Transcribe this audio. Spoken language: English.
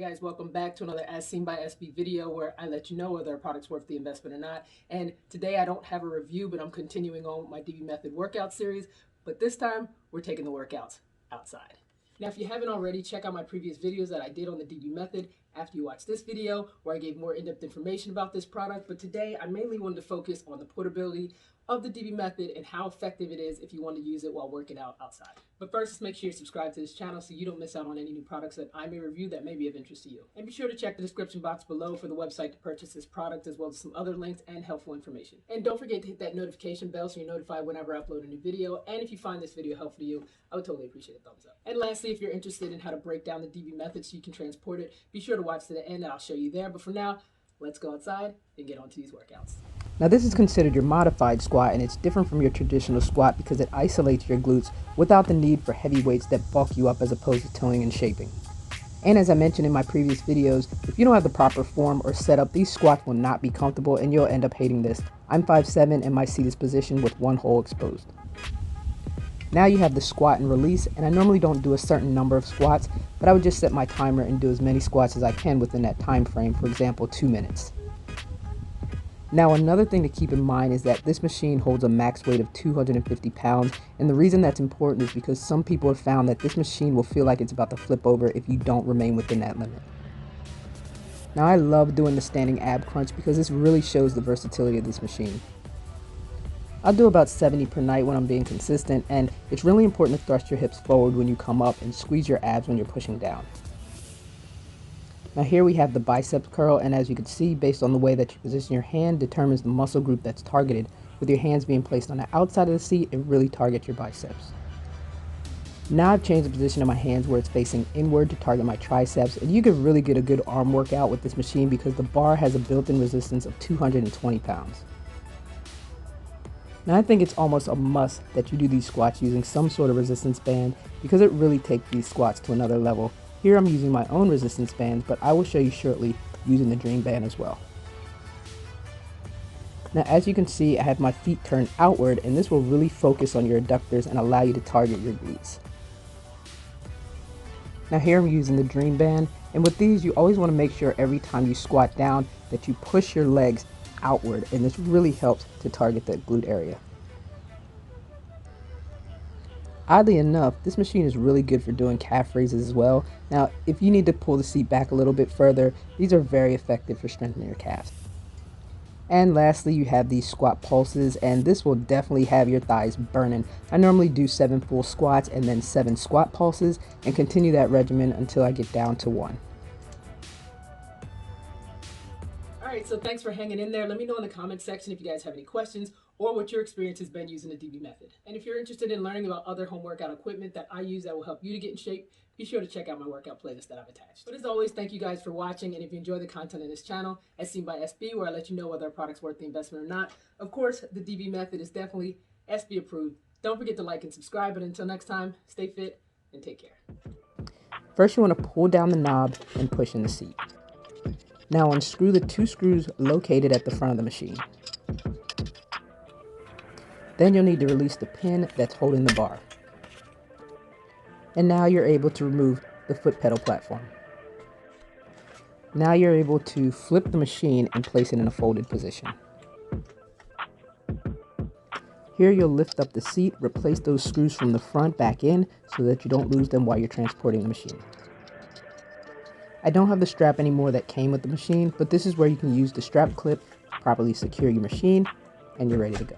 Hey guys, welcome back to another As Seen by SB video where I let you know whether a product's worth the investment or not. And today I don't have a review, but I'm continuing on with my DB Method workout series. But this time we're taking the workouts outside. Now, if you haven't already, check out my previous videos that I did on the DB Method after you watch this video, where I gave more in-depth information about this product. But today I mainly wanted to focus on the portability of the DB Method and how effective it is if you want to use it while working out outside. But first, just make sure you subscribe to this channel so you don't miss out on any new products that I may review that may be of interest to you. And be sure to check the description box below for the website to purchase this product, as well as some other links and helpful information. And don't forget to hit that notification bell so you're notified whenever I upload a new video. And if you find this video helpful to you, I would totally appreciate a thumbs up. And lastly, if you're interested in how to break down the DB Method so you can transport it, be sure to watch to the end and I'll show you there. But for now, let's go outside and get onto these workouts. Now this is considered your modified squat, and it's different from your traditional squat because it isolates your glutes without the need for heavy weights that bulk you up as opposed to toning and shaping. And as I mentioned in my previous videos, if you don't have the proper form or setup, these squats will not be comfortable and you'll end up hating this. I'm 5'7" and my seat is positioned with one hole exposed. Now you have the squat and release, and I normally don't do a certain number of squats, but I would just set my timer and do as many squats as I can within that time frame, for example 2 minutes. Now another thing to keep in mind is that this machine holds a max weight of 250 pounds, and the reason that's important is because some people have found that this machine will feel like it's about to flip over if you don't remain within that limit. Now I love doing the standing ab crunch because this really shows the versatility of this machine. I'll do about 70 per night when I'm being consistent, and it's really important to thrust your hips forward when you come up and squeeze your abs when you're pushing down. Now here we have the biceps curl, and as you can see, based on the way that you position your hand determines the muscle group that's targeted. With your hands being placed on the outside of the seat, it really targets your biceps. Now I've changed the position of my hands where it's facing inward to target my triceps, and you can really get a good arm workout with this machine because the bar has a built-in resistance of 220 pounds. Now I think it's almost a must that you do these squats using some sort of resistance band because it really takes these squats to another level. Here I'm using my own resistance bands, but I will show you shortly using the DREAMBAND as well. Now as you can see, I have my feet turned outward, and this will really focus on your adductors and allow you to target your glutes. Now here I'm using the DREAMBAND, and with these you always want to make sure every time you squat down that you push your legs outward, and this really helps to target that glute area. Oddly enough, this machine is really good for doing calf raises as well. Now, if you need to pull the seat back a little bit further, these are very effective for strengthening your calves. And lastly, you have these squat pulses, and this will definitely have your thighs burning. I normally do 7 full squats and then 7 squat pulses, and continue that regimen until I get down to 1. Alright, so thanks for hanging in there. Let me know in the comment section if you guys have any questions or what your experience has been using the DB Method. And if you're interested in learning about other home workout equipment that I use that will help you to get in shape, be sure to check out my workout playlist that I've attached. But as always, thank you guys for watching, and if you enjoy the content in this channel, As Seen by SB, where I let you know whether a product's worth the investment or not, of course, the DB Method is definitely SB approved. Don't forget to like and subscribe, and until next time, stay fit and take care. First you want to pull down the knob and push in the seat. Now unscrew the 2 screws located at the front of the machine. Then you'll need to release the pin that's holding the bar. And now you're able to remove the foot pedal platform. Now you're able to flip the machine and place it in a folded position. Here you'll lift up the seat, replace those screws from the front back in so that you don't lose them while you're transporting the machine. I don't have the strap anymore that came with the machine, but this is where you can use the strap clip to properly secure your machine, and you're ready to go.